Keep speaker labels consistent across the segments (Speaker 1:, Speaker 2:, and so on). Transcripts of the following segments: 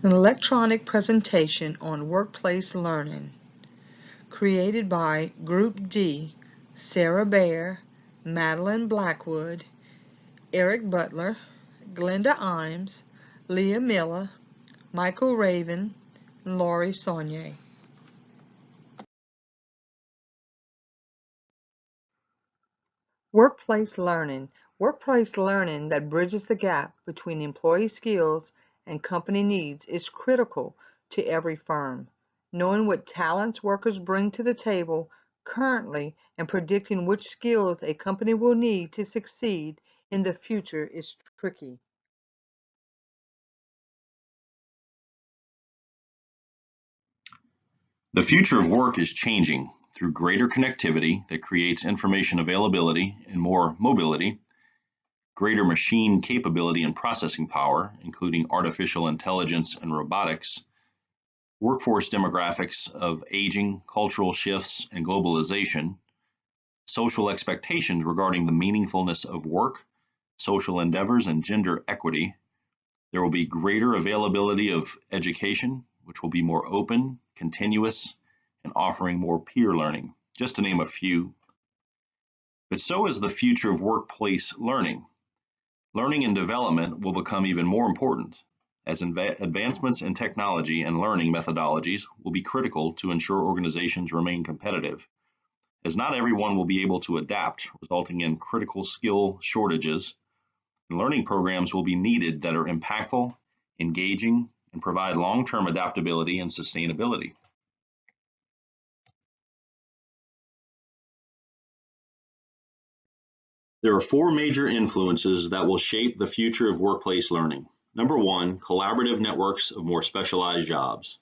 Speaker 1: An electronic presentation on workplace learning, created by Group D, Sarah Baer, Madeline Blackwood, Eric Butler, Glenda Imes, Leah Miller, Michael Raven, and Laurie Saunier. Workplace learning. Workplace learning that bridges the gap between employee skills and company needs is critical to every firm. Knowing what talents workers bring to the table currently and predicting which skills a company will need to succeed in the future is tricky.
Speaker 2: The future of work is changing through greater connectivity that creates information availability and more mobility, greater machine capability and processing power, including artificial intelligence and robotics, workforce demographics of aging, cultural shifts, and globalization, social expectations regarding the meaningfulness of work, social endeavors, and gender equity. There will be greater availability of education, which will be more open, continuous, and offering more peer learning, just to name a few. But so is the future of workplace learning. Learning and development will become even more important, as advancements in technology and learning methodologies will be critical to ensure organizations remain competitive, as not everyone will be able to adapt, resulting in critical skill shortages. And learning programs will be needed that are impactful, engaging, and provide long-term adaptability and sustainability. There are four major influences that will shape the future of workplace learning. Number one, collaborative networks of more specialized jobs.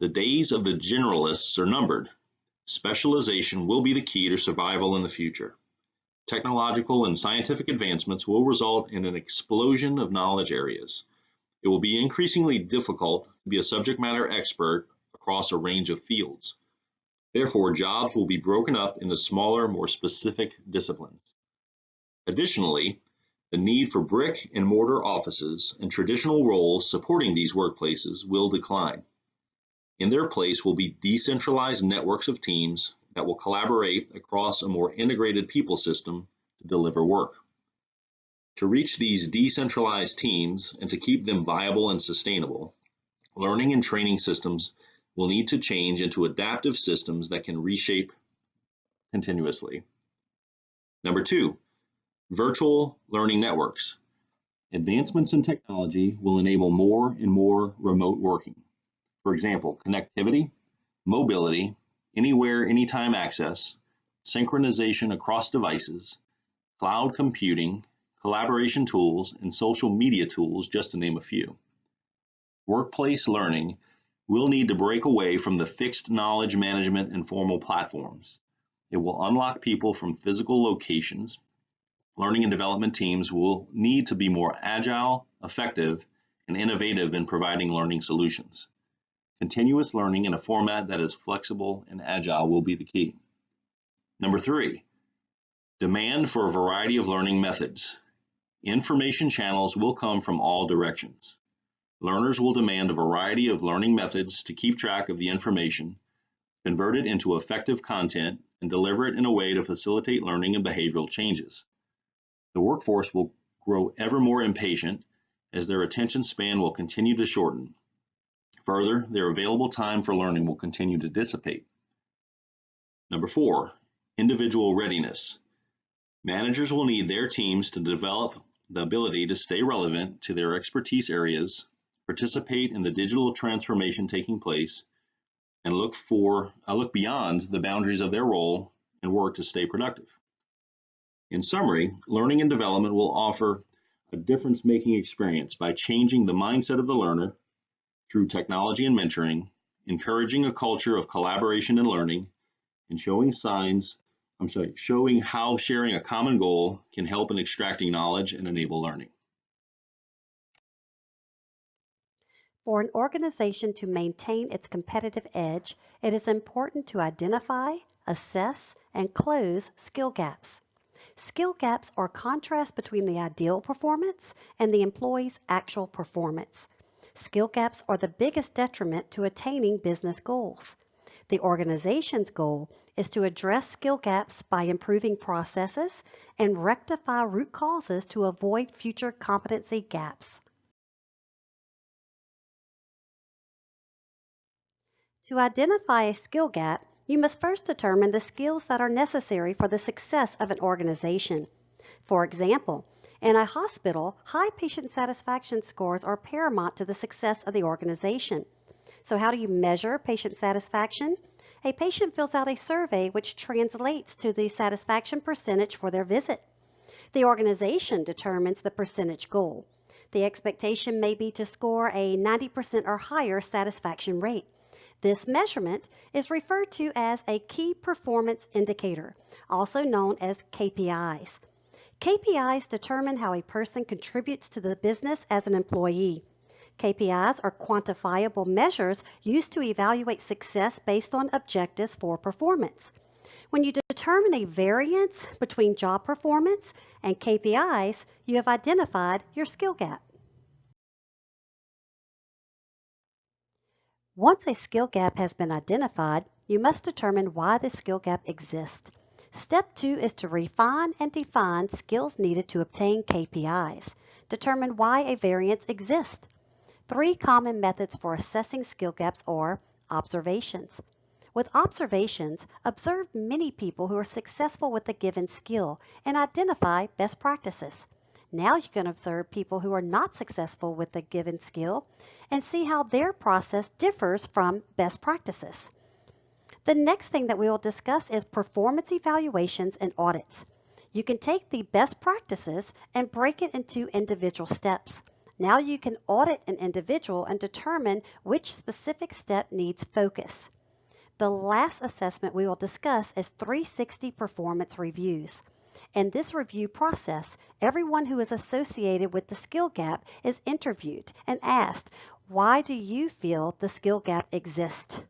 Speaker 2: The days of the generalists are numbered. Specialization will be the key to survival in the future. Technological and scientific advancements will result in an explosion of knowledge areas. It will be increasingly difficult to be a subject matter expert across a range of fields. Therefore, jobs will be broken up into smaller, more specific disciplines. Additionally, the need for brick and mortar offices and traditional roles supporting these workplaces will decline. In their place will be decentralized networks of teams that will collaborate across a more integrated people system to deliver work. To reach these decentralized teams and to keep them viable and sustainable, learning and training systems will need to change into adaptive systems that can reshape continuously. Number two, virtual learning networks. Advancements in technology will enable more and more remote working. For example, connectivity, mobility, anywhere, anytime access, synchronization across devices, cloud computing, collaboration tools, and social media tools, just to name a few. Workplace learning will need to break away from the fixed knowledge management and formal platforms. It will unlock people from physical locations. Learning and development teams will need to be more agile, effective, and innovative in providing learning solutions. Continuous learning in a format that is flexible and agile will be the key. Number three, demand for a variety of learning methods. Information channels will come from all directions. Learners will demand a variety of learning methods to keep track of the information, convert it into effective content, and deliver it in a way to facilitate learning and behavioral changes. The workforce will grow ever more impatient as their attention span will continue to shorten. Further, their available time for learning will continue to dissipate. Number four, individual readiness. Managers will need their teams to develop the ability to stay relevant to their expertise areas, participate in the digital transformation taking place, and look beyond the boundaries of their role and work to stay productive. In summary, learning and development will offer a difference-making experience by changing the mindset of the learner through technology and mentoring, encouraging a culture of collaboration and learning, and showing how sharing a common goal can help in extracting knowledge and enable learning.
Speaker 3: For an organization to maintain its competitive edge, it is important to identify, assess, and close skill gaps. Skill gaps are contrast between the ideal performance and the employee's actual performance. skill gaps are the biggest detriment to attaining business goals. The organization's goal is to address skill gaps by improving processes and rectify root causes to avoid future competency gaps. To identify a skill gap, you must first determine the skills that are necessary for the success of an organization. For example, in a hospital, high patient satisfaction scores are paramount to the success of the organization. So how do you measure patient satisfaction? A patient fills out a survey which translates to the satisfaction percentage for their visit. The organization determines the percentage goal. The expectation may be to score a 90% or higher satisfaction rate. This measurement is referred to as a key performance indicator, also known as KPIs. KPIs determine how a person contributes to the business as an employee. KPIs are quantifiable measures used to evaluate success based on objectives for performance. When you determine a variance between job performance and KPIs, you have identified your skill gap. Once a skill gap has been identified, you must determine why the skill gap exists. Step 2 is to refine and define skills needed to obtain KPIs. Determine why a variance exists. 3 common methods for assessing skill gaps are observations. With observations, observe many people who are successful with a given skill and identify best practices. Now you can observe people who are not successful with a given skill and see how their process differs from best practices. The next thing that we will discuss is performance evaluations and audits. You can take the best practices and break it into individual steps. Now you can audit an individual and determine which specific step needs focus. The last assessment we will discuss is 360 performance reviews. In this review process, everyone who is associated with the skill gap is interviewed and asked, why do you feel the skill gap exists?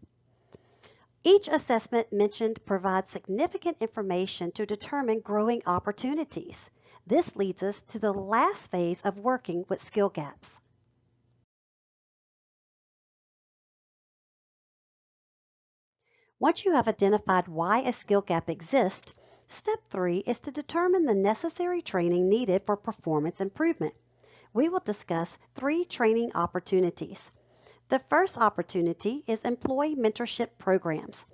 Speaker 3: Each assessment mentioned provides significant information to determine growing opportunities. This leads us to the last phase of working with skill gaps. Once you have identified why a skill gap exists, step 3 is to determine the necessary training needed for performance improvement. We will discuss 3 training opportunities. The first opportunity is employee mentorship programs.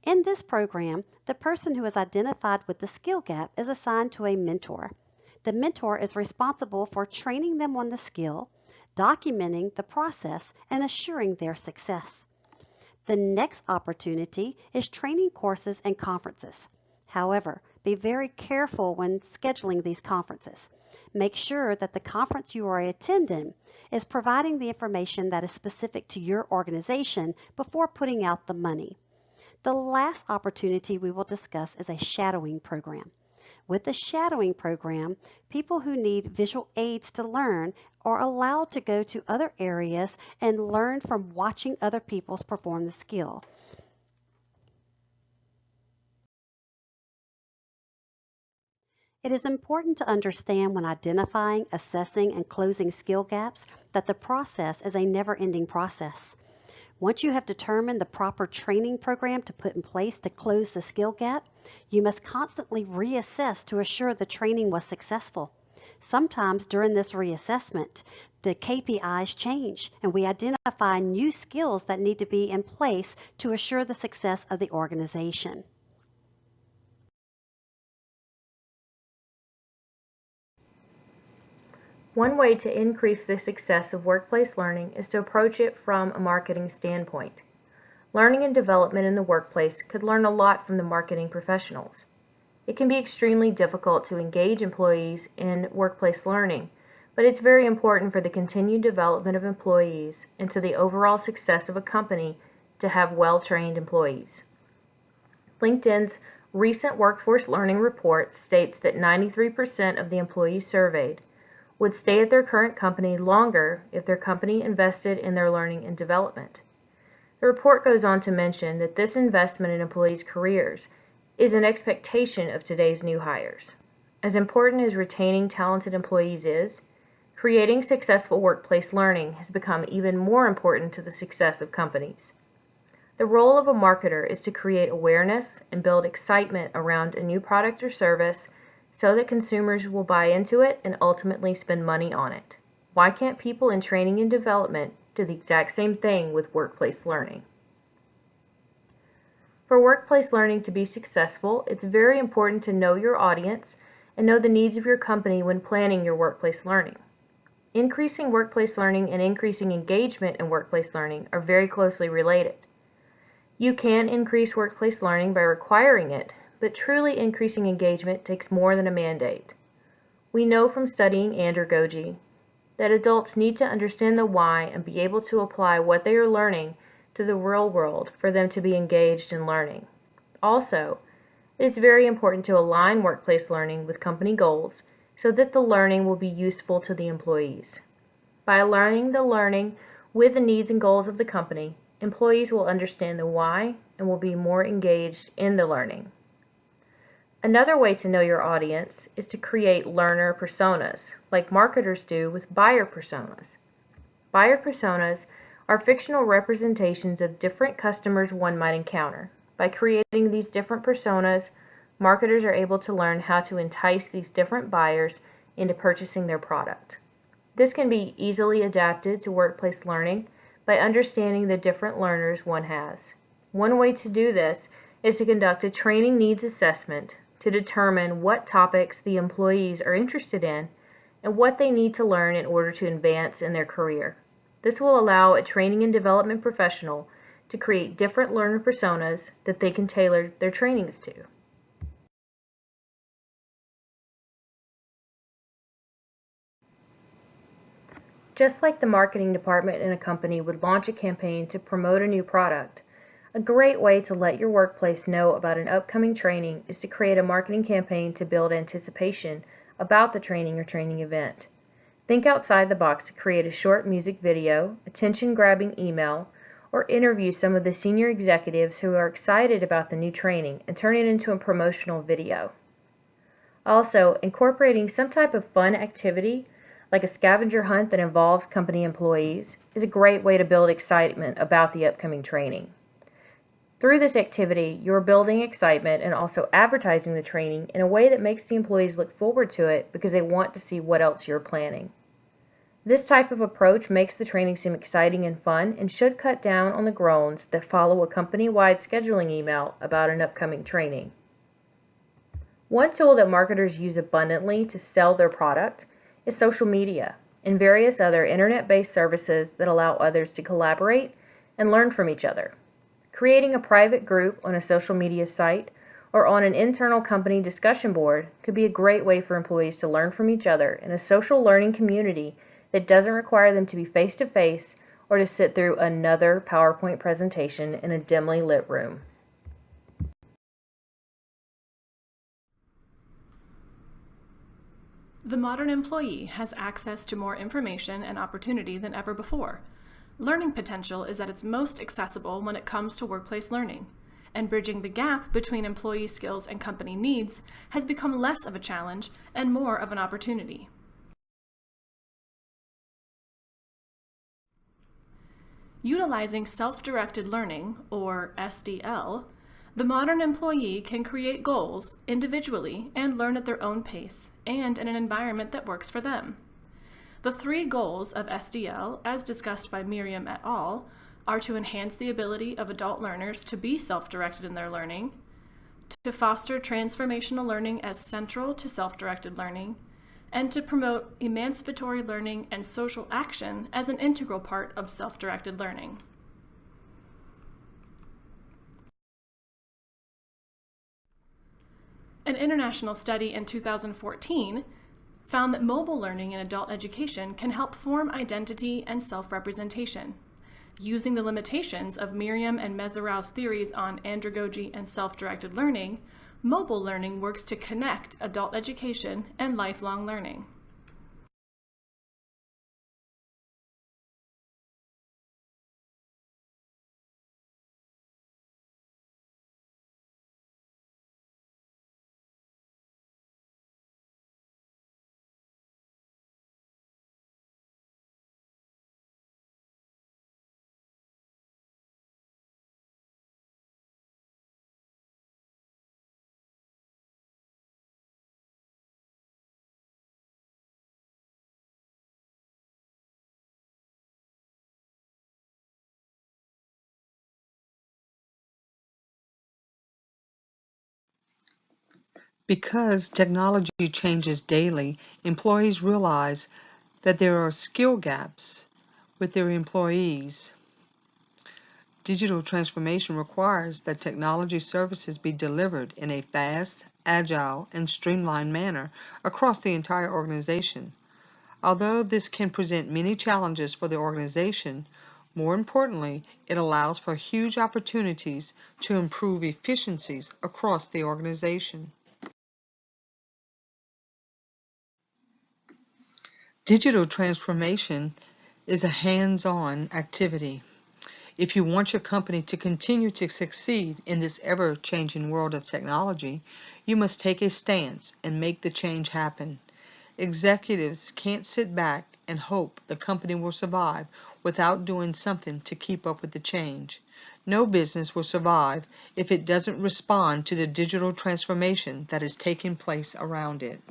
Speaker 3: In this program, the person who is identified with the skill gap is assigned to a mentor. The mentor is responsible for training them on the skill, documenting the process, and assuring their success. The next opportunity is training courses and conferences. However, be very careful when scheduling these conferences. Make sure that the conference you are attending is providing the information that is specific to your organization before putting out the money. The last opportunity we will discuss is a shadowing program. With the shadowing program, people who need visual aids to learn are allowed to go to other areas and learn from watching other people perform the skill. It is important to understand when identifying, assessing, and closing skill gaps that the process is a never-ending process. Once you have determined the proper training program to put in place to close the skill gap, you must constantly reassess to assure the training was successful. Sometimes during this reassessment, the KPIs change and we identify new skills that need to be in place to assure the success of the organization.
Speaker 4: One way to increase the success of workplace learning is to approach it from a marketing standpoint. Learning and development in the workplace could learn a lot from the marketing professionals. It can be extremely difficult to engage employees in workplace learning, but it's very important for the continued development of employees and to the overall success of a company to have well-trained employees. LinkedIn's recent workforce learning report states that 93% of the employees surveyed would stay at their current company longer if their company invested in their learning and development. The report goes on to mention that this investment in employees' careers is an expectation of today's new hires. As important as retaining talented employees is, Creating successful workplace learning has become even more important to the success of companies. The role of a marketer is to create awareness and build excitement around a new product or service so that consumers will buy into it and ultimately spend money on it. Why can't people in training and development do the exact same thing with workplace learning? For workplace learning to be successful, it's very important to know your audience and know the needs of your company when planning your workplace learning. Increasing workplace learning and increasing engagement in workplace learning are very closely related. You can increase workplace learning by requiring it, but truly increasing engagement takes more than a mandate. We know from studying andragogy that adults need to understand the why and be able to apply what they are learning to the real world for them to be engaged in learning. Also, it is very important to align workplace learning with company goals so that the learning will be useful to the employees. By aligning the learning with the needs and goals of the company, employees will understand the why and will be more engaged in the learning. Another way to know your audience is to create learner personas, like marketers do with buyer personas. Buyer personas are fictional representations of different customers one might encounter. By creating these different personas, marketers are able to learn how to entice these different buyers into purchasing their product. This can be easily adapted to workplace learning by understanding the different learners one has. One way to do this is to conduct a training needs assessment to determine what topics the employees are interested in and what they need to learn in order to advance in their career. This will allow a training and development professional to create different learner personas that they can tailor their trainings to. Just like the marketing department in a company would launch a campaign to promote a new product, a great way to let your workplace know about an upcoming training is to create a marketing campaign to build anticipation about the training or training event. Think outside the box to create a short music video, attention-grabbing email, or interview some of the senior executives who are excited about the new training and turn it into a promotional video. Also, incorporating some type of fun activity, like a scavenger hunt that involves company employees, is a great way to build excitement about the upcoming training. Through this activity, you're building excitement and also advertising the training in a way that makes the employees look forward to it because they want to see what else you're planning. This type of approach makes the training seem exciting and fun and should cut down on the groans that follow a company-wide scheduling email about an upcoming training. One tool that marketers use abundantly to sell their product is social media and various other internet-based services that allow others to collaborate and learn from each other. Creating a private group on a social media site or on an internal company discussion board could be a great way for employees to learn from each other in a social learning community that doesn't require them to be face-to-face or to sit through another PowerPoint presentation in a dimly lit room.
Speaker 5: The modern employee has access to more information and opportunity than ever before. Learning potential is at its most accessible when it comes to workplace learning, and bridging the gap between employee skills and company needs has become less of a challenge and more of an opportunity. Utilizing self-directed learning, or SDL, the modern employee can create goals individually and learn at their own pace and in an environment that works for them. The 3 goals of SDL, as discussed by Miriam et al., are to enhance the ability of adult learners to be self-directed in their learning, to foster transformational learning as central to self-directed learning, and to promote emancipatory learning and social action as an integral part of self-directed learning. An international study in 2014 found that mobile learning in adult education can help form identity and self-representation. Using the limitations of Miriam and Meserau's theories on andragogy and self-directed learning, mobile learning works to connect adult education and lifelong learning.
Speaker 1: Because technology changes daily, employees realize that there are skill gaps with their employees. Digital transformation requires that technology services be delivered in a fast, agile, and streamlined manner across the entire organization. Although this can present many challenges for the organization, more importantly, it allows for huge opportunities to improve efficiencies across the organization. Digital transformation is a hands-on activity. If you want your company to continue to succeed in this ever-changing world of technology, you must take a stance and make the change happen. Executives can't sit back and hope the company will survive without doing something to keep up with the change. No business will survive if it doesn't respond to the digital transformation that is taking place around it.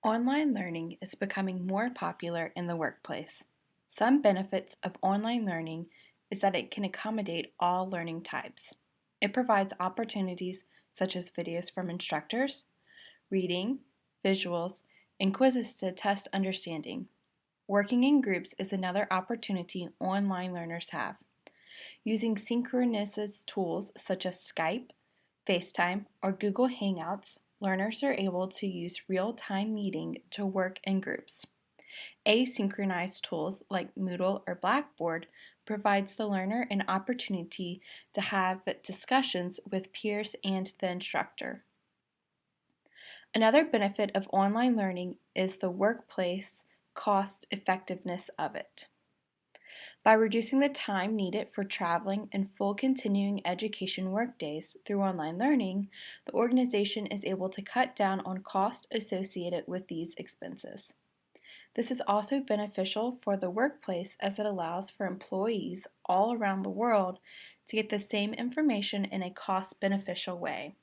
Speaker 6: Online learning is becoming more popular in the workplace. Some benefits of online learning is that it can accommodate all learning types. It provides opportunities such as videos from instructors, reading, visuals, and quizzes to test understanding. Working in groups is another opportunity online learners have. Using synchronous tools such as Skype, FaceTime, or Google Hangouts, learners are able to use real-time meeting to work in groups. Asynchronous tools like Moodle or Blackboard provides the learner an opportunity to have discussions with peers and the instructor. Another benefit of online learning is the workplace cost effectiveness of it. By reducing the time needed for traveling and full continuing education workdays through online learning, the organization is able to cut down on costs associated with these expenses. This is also beneficial for the workplace as it allows for employees all around the world to get the same information in a cost-beneficial way.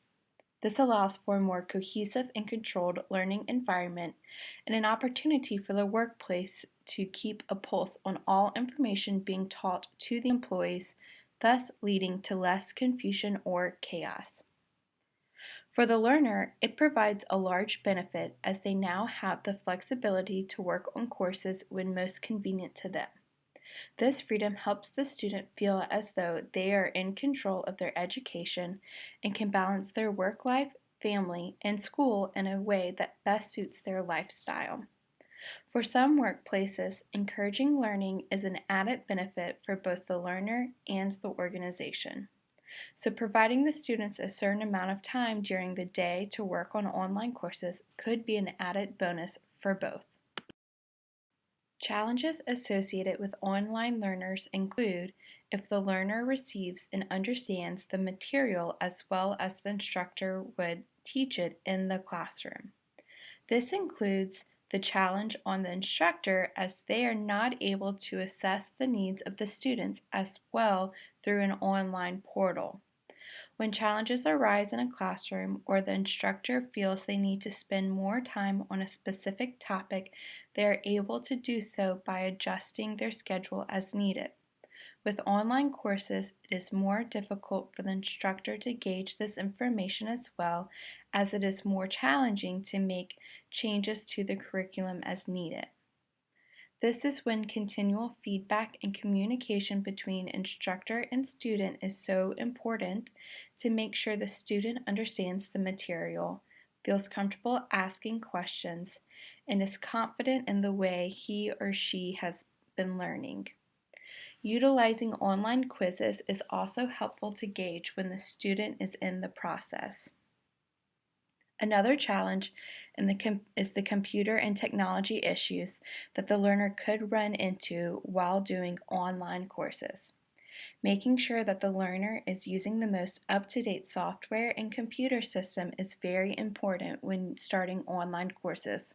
Speaker 6: This allows for a more cohesive and controlled learning environment and an opportunity for the workplace to keep a pulse on all information being taught to the employees, thus leading to less confusion or chaos. For the learner, it provides a large benefit as they now have the flexibility to work on courses when most convenient to them. This freedom helps the student feel as though they are in control of their education and can balance their work life, family, and school in a way that best suits their lifestyle. For some workplaces, encouraging learning is an added benefit for both the learner and the organization. So providing the students a certain amount of time during the day to work on online courses could be an added bonus for both. Challenges associated with online learners include if the learner receives and understands the material as well as the instructor would teach it in the classroom. This includes the challenge on the instructor as they are not able to assess the needs of the students as well through an online portal. When challenges arise in a classroom or the instructor feels they need to spend more time on a specific topic, they are able to do so by adjusting their schedule as needed. With online courses, it is more difficult for the instructor to gauge this information as well, as it is more challenging to make changes to the curriculum as needed. This is when continual feedback and communication between instructor and student is so important to make sure the student understands the material, feels comfortable asking questions, and is confident in the way he or she has been learning. Utilizing online quizzes is also helpful to gauge when the student is in the process. Another challenge is the computer and technology issues that the learner could run into while doing online courses. Making sure that the learner is using the most up-to-date software and computer system is very important when starting online courses.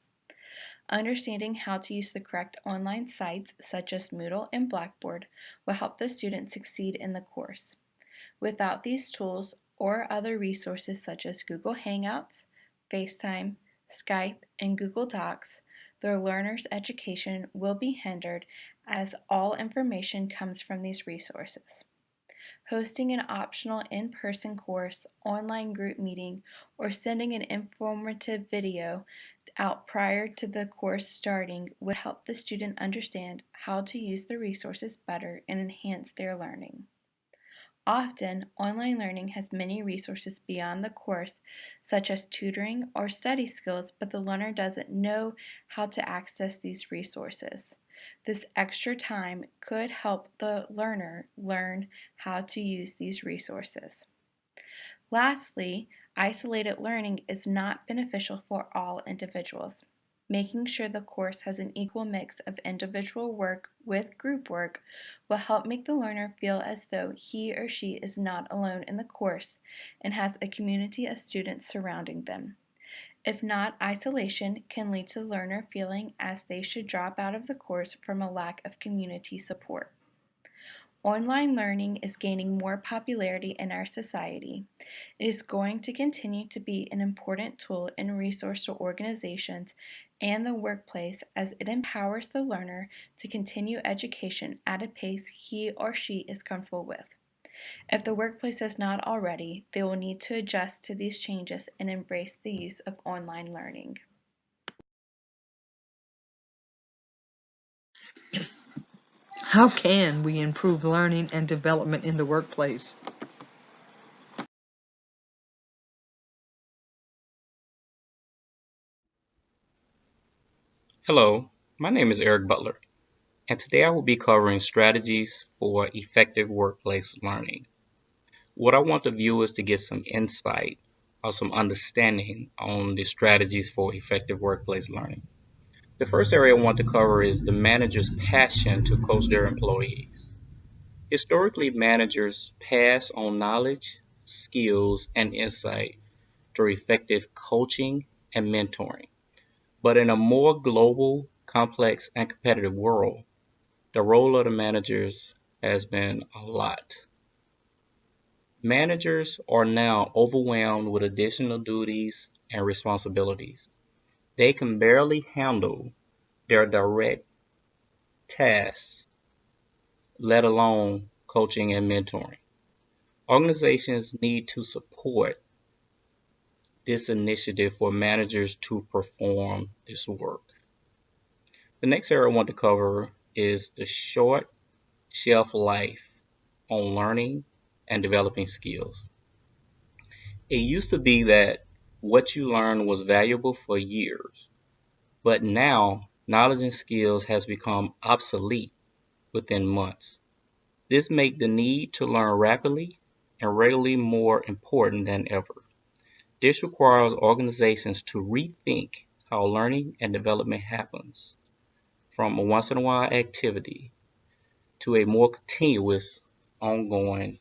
Speaker 6: Understanding how to use the correct online sites such as Moodle and Blackboard will help the student succeed in the course. Without these tools or other resources such as Google Hangouts, FaceTime, Skype, and Google Docs, the learner's education will be hindered as all information comes from these resources. Hosting an optional in-person course, online group meeting, or sending an informative video out prior to the course starting would help the student understand how to use the resources better and enhance their learning. Often, online learning has many resources beyond the course, such as tutoring or study skills, but the learner doesn't know how to access these resources. This extra time could help the learner learn how to use these resources. Lastly, isolated learning is not beneficial for all individuals. Making sure the course has an equal mix of individual work with group work will help make the learner feel as though he or she is not alone in the course and has a community of students surrounding them. If not, isolation can lead to the learner feeling as they should drop out of the course from a lack of community support. Online learning is gaining more popularity in our society. It is going to continue to be an important tool and resource to organizations and the workplace as it empowers the learner to continue education at a pace he or she is comfortable with. If the workplace is not already, they will need to adjust to these changes and embrace the use of online learning.
Speaker 1: How can we improve learning and development in the workplace?
Speaker 7: Hello, my name is Eric Butler, and today I will be covering strategies for effective workplace learning. What I want the viewers to get some insight or some understanding on the strategies for effective workplace learning. The first area I want to cover is the manager's passion to coach their employees. Historically, managers pass on knowledge, skills, and insight through effective coaching and mentoring. But in a more global, complex, and competitive world, the role of the managers has been a lot. Managers are now overwhelmed with additional duties and responsibilities. They can barely handle their direct tasks, let alone coaching and mentoring. Organizations need to support this initiative for managers to perform this work. The next area I want to cover is the short shelf life on learning and developing skills. It used to be that what you learned was valuable for years, but now knowledge and skills has become obsolete within months. This makes the need to learn rapidly and regularly more important than ever. This requires organizations to rethink how learning and development happens from a once in a while activity to a more continuous, ongoing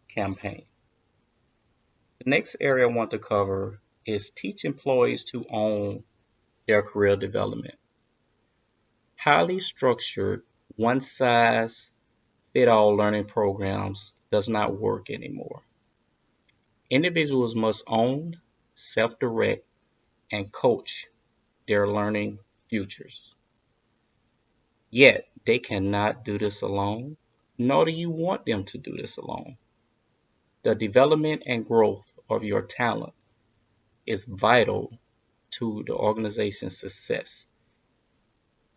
Speaker 7: campaign. The next area I want to cover is teach employees to own their career development. Highly structured, one-size-fits-all learning programs does not work anymore. Individuals must own, self-direct, and coach their learning futures. Yet, they cannot do this alone, nor do you want them to do this alone. The development and growth of your talent is vital to the organization's success,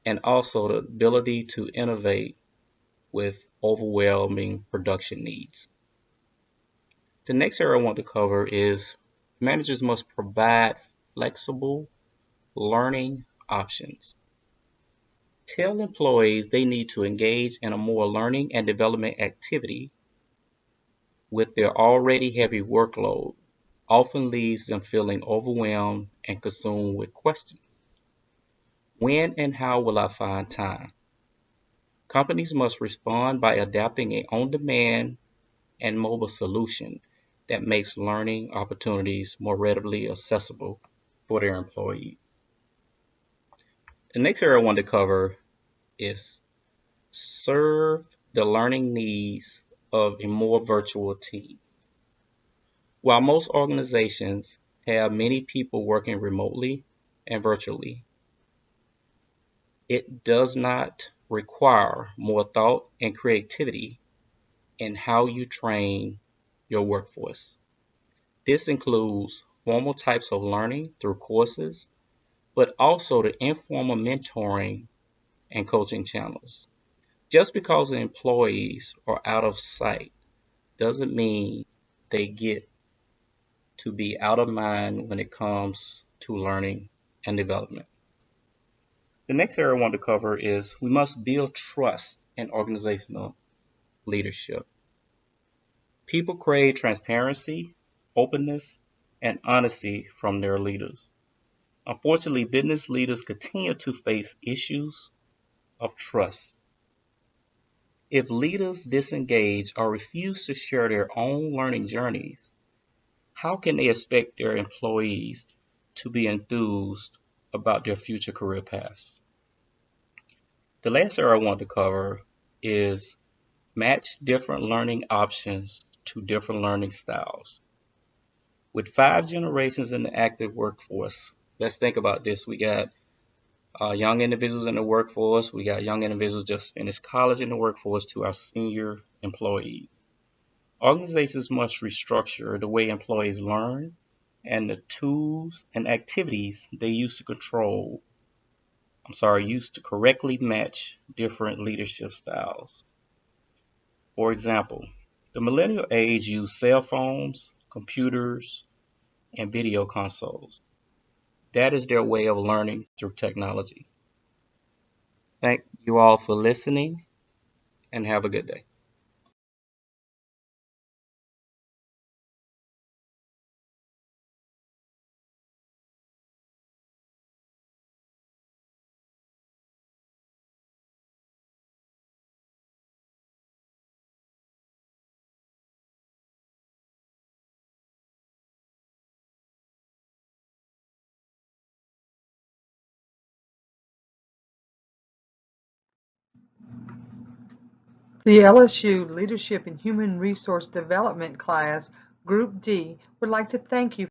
Speaker 7: and also the ability to innovate with overwhelming production needs. The next area I want to cover is managers must provide flexible learning options. Tell employees they need to engage in a more learning and development activity with their already heavy workload often leaves them feeling overwhelmed and consumed with questions. When and how will I find time? Companies must respond by adapting an on-demand and mobile solution that makes learning opportunities more readily accessible for their employees. The next area I want to cover is serve the learning needs of a more virtual team. While most organizations have many people working remotely and virtually, it does not require more thought and creativity in how you train your workforce. This includes formal types of learning through courses, but also the informal mentoring and coaching channels. Just because the employees are out of sight doesn't mean they get to be out of mind when it comes to learning and development. The next area I want to cover is we must build trust in organizational leadership. People crave transparency, openness, and honesty from their leaders. Unfortunately, business leaders continue to face issues of trust. If leaders disengage or refuse to share their own learning journeys, how can they expect their employees to be enthused about their future career paths? The last area I want to cover is match different learning options to different learning styles. With 5 generations in the active workforce, let's think about this. We got young individuals in the workforce. We got young individuals just finished college in the workforce to our senior employees. Organizations must restructure the way employees learn and the tools and activities they use to used to correctly match different leadership styles. For example, the millennial age use cell phones, computers, and video consoles. That is their way of learning through technology. Thank you all for listening and have a good day.
Speaker 1: The LSU Leadership and Human Resource Development class, Group D, would like to thank you